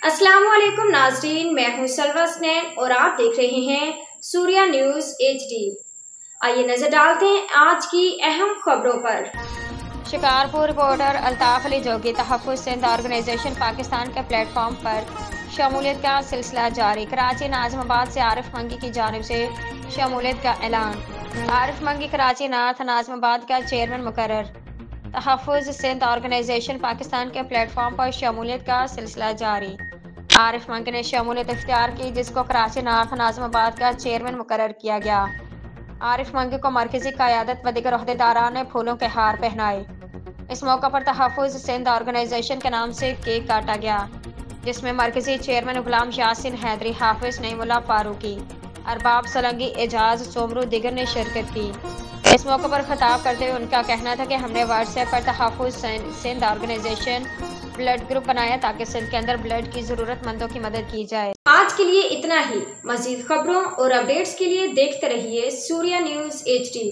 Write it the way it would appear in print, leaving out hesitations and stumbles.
अस्सलाम वालेकुम नाज़रीन, मैं हूं सलवा स्नैन और आप देख रहे हैं सूर्या न्यूज़ HD। आइए नजर डालते हैं आज की अहम खबरों पर। शिकारपुर रिपोर्टर अल्ताफ अली जोगी तहफ़्फ़ुज़ सिंध ऑर्गेनाइजेशन पाकिस्तान के प्लेटफॉर्म पर शमूलियत का सिलसिला जारी। कराची नाज़िमाबाद से आरिफ मंगी की जानिब से शमूलियत का ऐलान। आरिफ मंगी कराची नार्थ नाज़िमाबाद का चेयरमैन मुकर्रर। तहफ़्फ़ुज़ सिंध ऑर्गेनाइजेशन पाकिस्तान के प्लेटफॉर्म पर शमूलियत का सिलसिला जारी। आरिफ मंगी ने शमूलियत इख्तियार की, जिसको कराची नार्थ नाज़िमाबाद का चेयरमैन मुकर्रर किया गया। आरिफ मंगी को मरकजी क़यादत व दीगर ओहदेदारान ने फूलों के हार पहनाए। इस मौका पर तहफ़्फ़ुज़ सिंध ऑर्गेनाइजेशन के नाम से केक काटा गया, जिसमें मरकजी चेयरमैन गुलाम यासीन हैदरी, हाफिज नईमुल्लाह फारूकी, अरबाब सलंगी, एजाज सोमरू दीगर ने शिरकत की। इस मौके पर खिताब करते हुए उनका कहना था कि हमने व्हाट्सएप पर तहफ़्फ़ुज़ सिंध ऑर्गेनाइजेशन ब्लड ग्रुप बनाया ताकि सिंध के अंदर ब्लड की ज़रूरतमंदों की मदद की जाए। आज के लिए इतना ही। मज़ीद खबरों और अपडेट्स के लिए देखते रहिए सूर्या न्यूज़ HD।